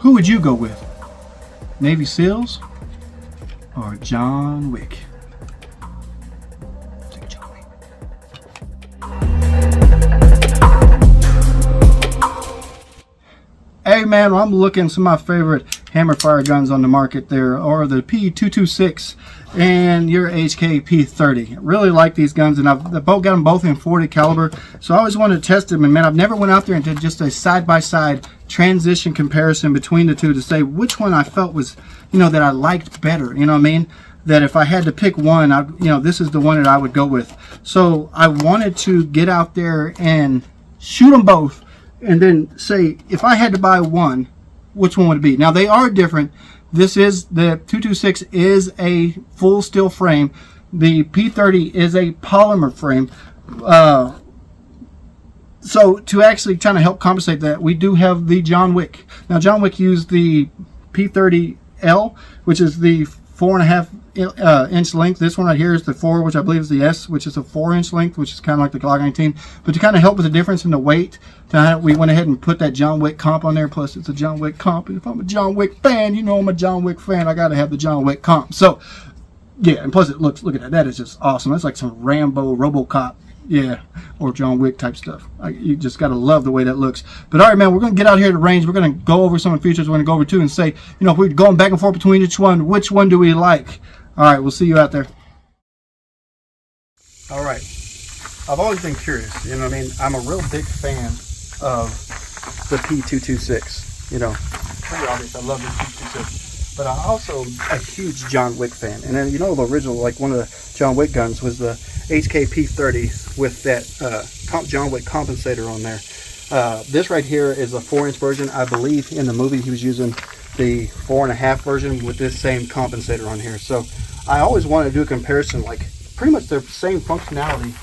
Who would you go with? Navy SEALs or John Wick? John Wick. Hey man, well, I'm looking at some of my favorite hammer fire guns on the market there, or the P226 and your HK P30. Really like these guns, and I've got them both in .40 caliber, so I always wanted to test them. And man, I've never went out there and did just a side-by-side transition comparison between the two to say which one I felt was, you know, that I liked better. You know what I mean? That if I had to pick one, this is the one that I would go with. So I wanted to get out there and shoot them both, and then say if I had to buy one, which one would it be? Now they are different. This is the 226 is a full steel frame. The P30 is a polymer frame. So to actually try to help compensate that, we do have the John Wick. Now John Wick used the P30L, which is the 4.5 inch length. This one right here is the 4, which I believe is the S, which is a 4-inch length, which is kind of like the Glock 19. But to kind of help with the difference in the weight, we went ahead and put that John Wick comp on there. Plus, it's a John Wick comp. And if I'm a John Wick fan, you know I'm a John Wick fan. I got to have the John Wick comp. So, yeah, and plus it looks, look at that. That is just awesome. That's like some Rambo, RoboCop, yeah, or John Wick type stuff. You just got to love the way that looks. But all right, man, we're going to get out here to the range. We're going to go over some of the features. We're going to go over two and say, you know, if we're going back and forth between each one, which one do we like? All right, we'll see you out there. All right. I've always been curious, you know what I mean? I'm a real big fan of the P226, you know. Pretty obvious, I love the P226. But I'm also a huge John Wick fan. And then, you know, the original, like one of the John Wick guns was the HK P30 with that John Wick compensator on there. This right here is a 4-inch version. I believe in the movie he was using the 4.5 version with this same compensator on here. So I always wanted to do a comparison, like pretty much the same functionality,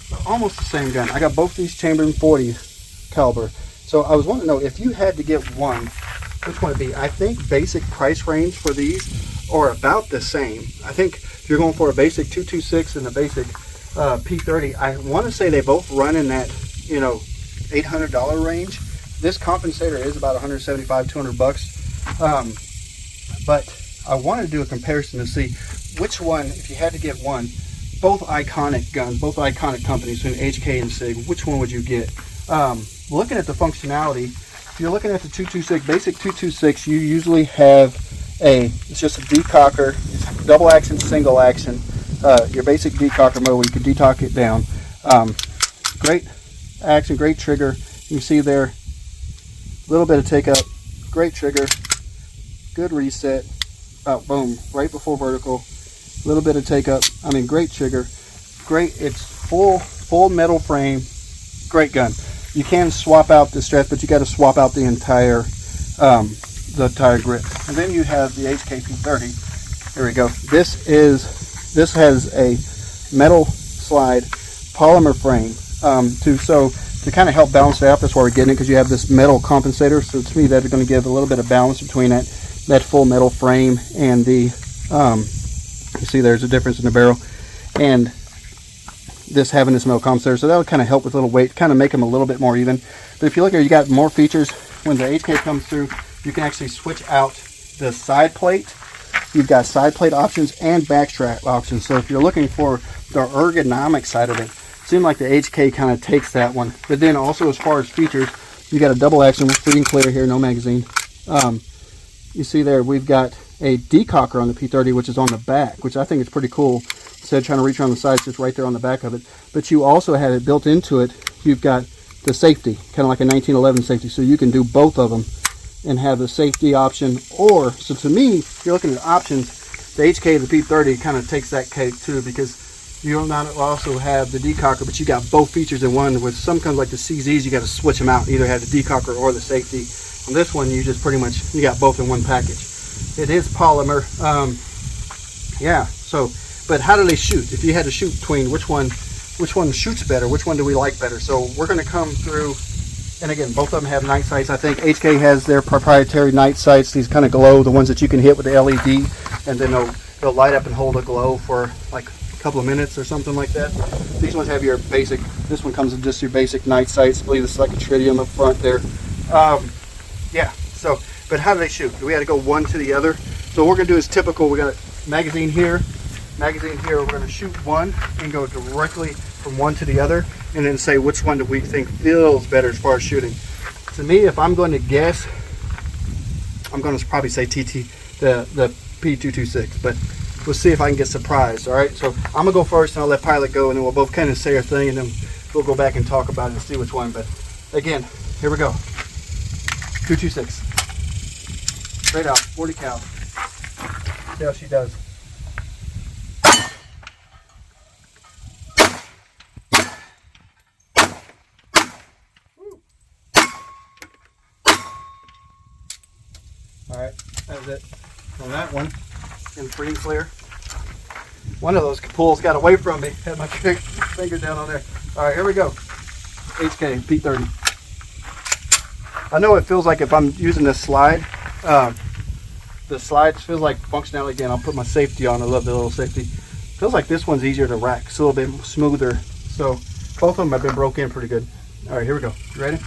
but almost the same gun. I got both these chambered in .40 caliber. So I was wanting to know if you had to get one, which one would it be? I think basic price range for these are about the same. I think if you're going for a basic 226 and a basic P30, I want to say they both run in that, you know, $800 range. This compensator is about 175, 200 bucks. But I wanted to do a comparison to see which one, if you had to get one, both iconic guns, both iconic companies, HK and SIG, which one would you get? Looking at the functionality, if you're looking at the 226, basic 226, you usually have it's just a decocker, it's double action, single action, your basic decocker mode where you can decock it down. Great action, great trigger. You can see there, a little bit of take up, great trigger, good reset, boom, right before vertical, a little bit of take up, I mean, great trigger, great, it's full metal frame, great gun. You can swap out the strap, but you got to swap out the entire grip. And then you have the HK P30. Here we go. This has a metal slide polymer frame to kind of help balance it out. That's why we're getting it, because you have this metal compensator. So to me, that's going to give a little bit of balance between that full metal frame and the you see there's a difference in the barrel and this having this metal compensator. So that'll kind of help with a little weight, kind of make them a little bit more even. But if you look here, you got more features. When the HK comes through, you can actually switch out the side plate. You've got side plate options and backstrap options. So if you're looking for the ergonomic side of it, seems like the HK kind of takes that one. But then also as far as features, you got a double action, free and clear here, no magazine. You see there, we've got a decocker on the P30, which is on the back, which I think is pretty cool. Instead of trying to reach around the sides, just right there on the back of it. But you also have it built into it. You've got the safety, kind of like a 1911 safety, so you can do both of them and have the safety option. Or, so to me, if you're looking at options, the HK and the P30 kind of takes that cake too, because you not also have the decocker, but you got both features in one. With some kinds like the CZs, you got to switch them out, either have the decocker or the safety. On this one, you just pretty much, you got both in one package. It is polymer. Yeah, so, but how do they shoot? If you had to shoot between which one shoots better, which one do we like better? So we're going to come through, and again, both of them have night sights. I think HK has their proprietary night sights. These kind of glow, the ones that you can hit with the LED, and then they'll light up and hold a glow for like a couple of minutes or something like that. These ones have your basic, this one comes with just your basic night sights. I believe this is like a tritium up front there. Yeah, so But how do they shoot? Do we have to go one to the other? So what we're gonna do is typical. We got a magazine here, magazine here. We're gonna shoot one and go directly from one to the other, and then say which one do we think feels better as far as shooting. To me, if I'm going to guess, I'm going to probably say the P226, but we'll see if I can get surprised. All right, so I'm gonna go first, and I'll let Pilot go, and then we'll both kind of say our thing, and then we'll go back and talk about it and see which one. But again, here we go. 226, straight out, 40 cal. See how she does. All right, that was it on that one. And free and clear. One of those pulls got away from me. Had my finger down on there. All right, here we go. HK P30. I know it feels like if I'm using this slide, the slides feels like functionality. Again, I'll put my safety on. I love the little safety. Feels like this one's easier to rack. It's a little bit smoother. So both of them have been broke in pretty good. All right, here we go. You ready?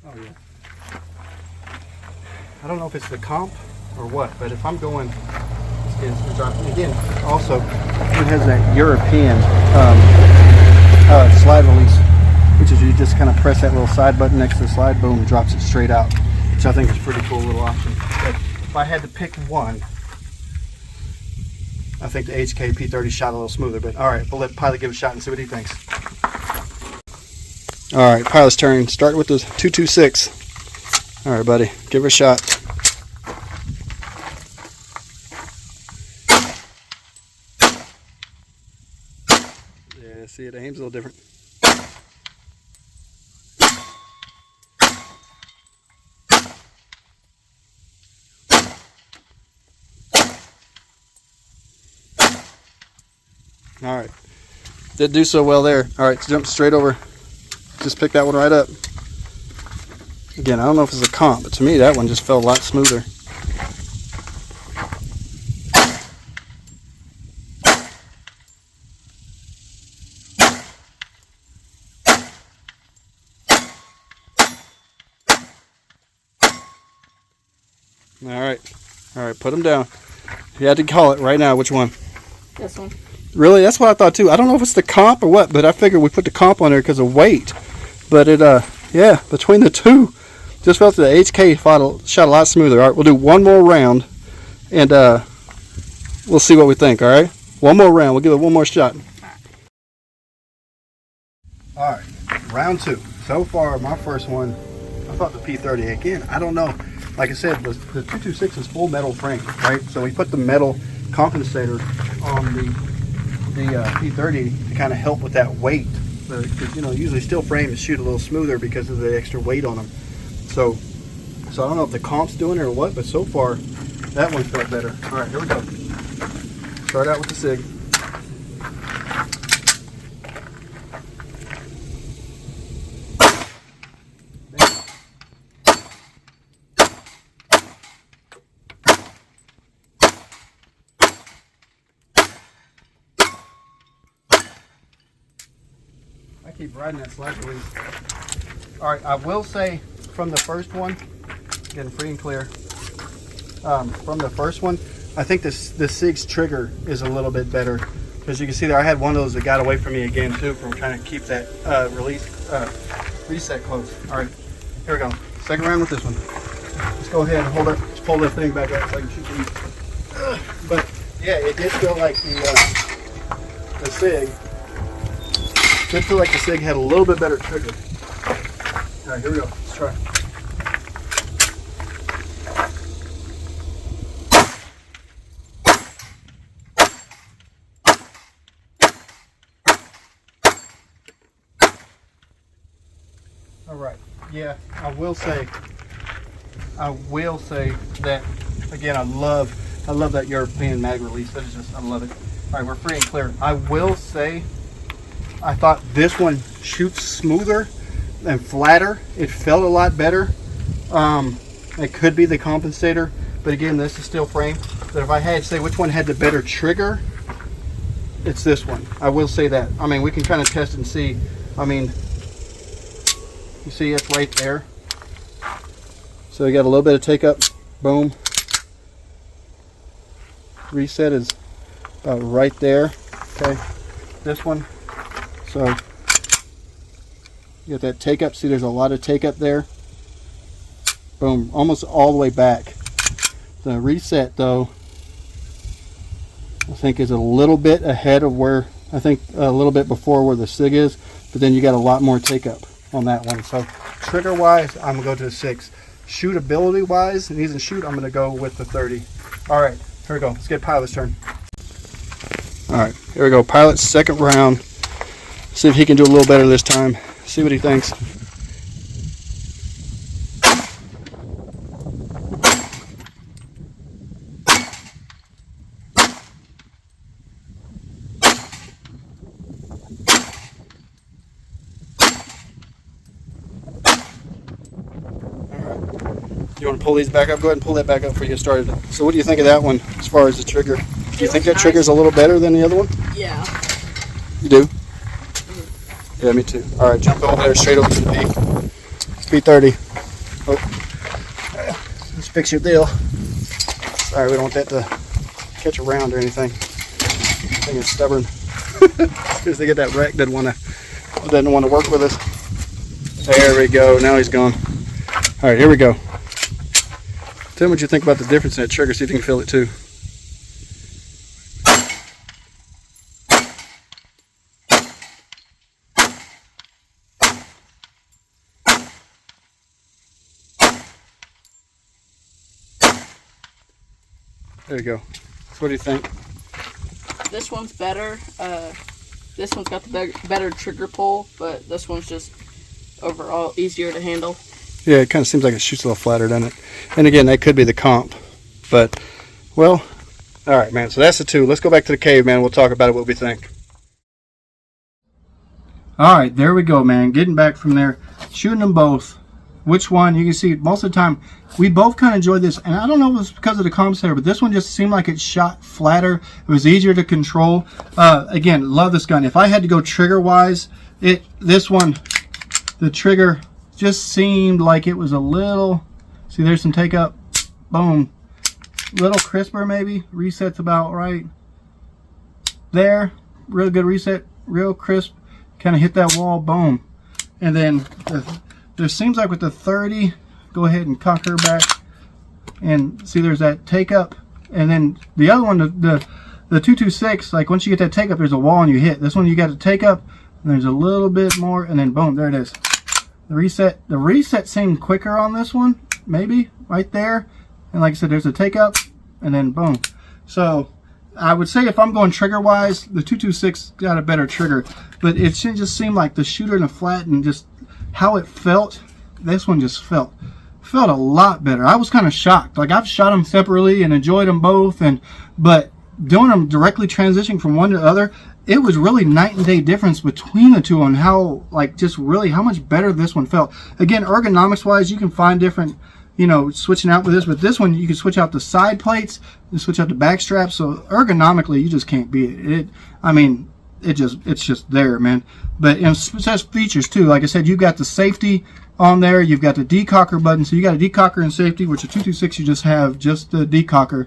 Oh yeah. I don't know if it's the comp or what, but if I'm going, again, also it has that European slide release, which is you just kind of press that little side button next to the slide, boom, drops it straight out, which I think is a pretty cool little option. But if I had to pick one, I think the HK P30 shot a little smoother. But all right, we'll let Pilot give it a shot and see what he thinks. All right, Pilot's turn. Start with the 226. All right, buddy, give her a shot. Yeah, see, it aims a little different. All right, didn't do so well there. All right, jump straight over. Just pick that one right up. Again, I don't know if it's a comp, but to me that one just felt a lot smoother. All right, put them down. You had to call it right now. Which one? This one. Really? That's what I thought too. I don't know if it's the comp or what, but I figured we put the comp on there because of weight. But it, yeah, between the two, just felt the HK shot a lot smoother. All right, we'll do one more round, and we'll see what we think. All right, one more round. We'll give it one more shot. All right, round two. So far, my first one, I thought the P30. Again, I don't know. Like I said, the 226 is full metal frame, right? So we put the metal compensator on the P30 to kind of help with that weight. Because, you know, usually steel frames shoot a little smoother because of the extra weight on them. So I don't know if the comp's doing it or what, but so far that one felt better. All right, here we go. Start out with the SIG. I keep riding that slide release. All right, I will say from the first one, getting free and clear. From the first one, I think the SIG's trigger is a little bit better. As you can see there, I had one of those that got away from me again too, from trying to keep that reset close. All right, here we go. Second round with this one. Let's go ahead and hold it. Just pull that thing back up so I can shoot these. But yeah, it did feel like the SIG. Did feel like the SIG had a little bit better trigger. All right, here we go. Let's try. All right. Yeah, I will say that again. I love that European mag release. That is just, I love it. All right, we're free and clear. I will say, I thought this one shoots smoother and flatter. It felt a lot better. It could be the compensator, but again, this is steel frame. that if I had to say which one had the better trigger, it's this one. I will say that. I mean, we can kind of test and see. I mean, you see it's right there. So you got a little bit of take up. Boom. Reset is about right there. Okay. This one. So you got that take up. See, there's a lot of take up there. Boom. Almost all the way back. The reset, though, I think is a little bit ahead of where, I think a little bit before where the SIG is, but then you got a lot more take up on that one. So trigger wise, I'm gonna go to the 6. Shootability wise, and even shoot, I'm gonna go with the 30. All right, here we go. Let's get Pilot's turn. All right, here we go. Pilot's second round. See if he can do a little better this time. See what he thinks. You want to pull these back up? Go ahead and pull that back up before you get started. So what do you think of that one as far as the trigger? Do you think that trigger's a little better than the other one? Yeah. You do? Mm-hmm. Yeah, me too. All right, jump over there, straight over to the P. P30. Oh. Let's fix your deal. Sorry, we don't want that to catch a round or anything. I think it's stubborn. Because they get that wreck, doesn't want to work with us. There we go. Now he's gone. All right, here we go. Tell me what you think about the difference in that trigger. See if you can feel it too. There you go. So what do you think? This one's better. This one's got the better trigger pull, but this one's just overall easier to handle. Yeah, it kind of seems like it shoots a little flatter, doesn't it? And again, that could be the comp. But, well, all right, man. So that's the 2. Let's go back to the cave, man. We'll talk about it, what we think. All right, there we go, man. Getting back from there, shooting them both. Which one? You can see most of the time, we both kind of enjoyed this. And I don't know if it's because of the compensator, but this one just seemed like it shot flatter. It was easier to control. Again, love this gun. If I had to go trigger-wise, this one, the trigger just seemed like it was a little, see there's some take up, boom, little crisper maybe. Reset's about right there, real good reset, real crisp, kind of hit that wall, boom. And then there seems like with the 30, go ahead and cock her back and see there's that take up. And then the other one, the 226, like once you get that take up, there's a wall and you hit. This one you got to take up and there's a little bit more and then boom, there it is. The reset seemed quicker on this one, maybe right there. And like I said, there's a take up and then boom. So I would say if I'm going trigger wise, the 226 got a better trigger, but it should just seem like the shooter and the flat and just how it felt. This one just felt a lot better. I was kind of shocked. Like I've shot them separately and enjoyed them both, but doing them directly transitioning from one to the other, it was really night and day difference between the two on how, like, just really how much better this one felt. Again, ergonomics wise, you can find different, you know, switching out with this, but this one you can switch out the side plates, you switch out the back straps, so ergonomically you just can't beat it. I mean, it's just there, man. But it says features too. Like I said, you've got the safety on there, you've got the decocker button, so you got a decocker and safety, which the 226 you just have just the decocker.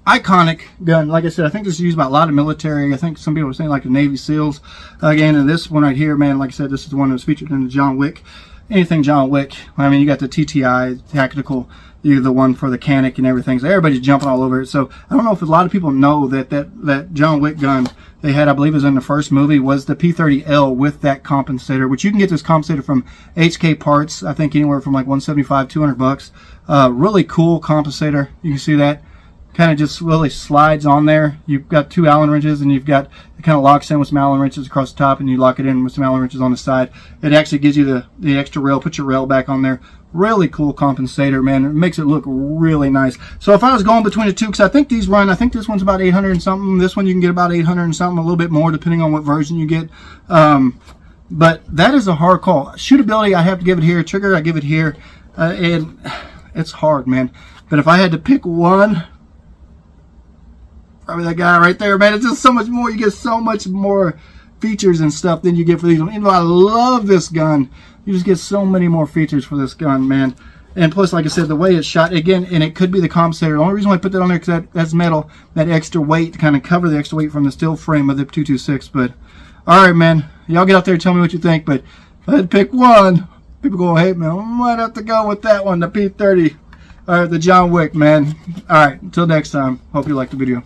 Iconic gun. Like I said, I think this is used by a lot of military. I think some people were saying like the Navy SEALs. Again, and this one right here, man, like I said, this is the one that was featured in the John Wick. Anything John Wick. I mean, you got the TTI, tactical, you're the one for the Canic and everything. So everybody's jumping all over it. So I don't know if a lot of people know that John Wick gun they had, I believe it was in the first movie, was the P30L with that compensator, which you can get this compensator from HK Parts. I think anywhere from like $175, $200. Really cool compensator. You can see that. Kind of just really slides on there. You've got 2 Allen wrenches and you've got, it kind of locks in with some Allen wrenches across the top and you lock it in with some Allen wrenches on the side. It actually gives you the extra rail, put your rail back on there. Really cool compensator, man. It makes it look really nice. So if I was going between the two, because I think these run, I think this one's about 800 and something. This one you can get about 800 and something, a little bit more depending on what version you get. But that is a hard call. Shootability, I have to give it here. Trigger, I give it here. And it's hard, man. But if I had to pick one, probably that guy right there, man. It's just so much more. You get so much more features and stuff than you get for these. Even though I love this gun, you just get so many more features for this gun, man. And plus, like I said, the way it's shot, again, and it could be the compensator. The only reason why I put that on there is that's metal, that extra weight to kind of cover the extra weight from the steel frame of the 226. But, all right, man, y'all get out there and tell me what you think. But if I had to pick one, people go, hey, man, I might have to go with that one, the P30. All right, the John Wick, man. All right, until next time, hope you liked the video.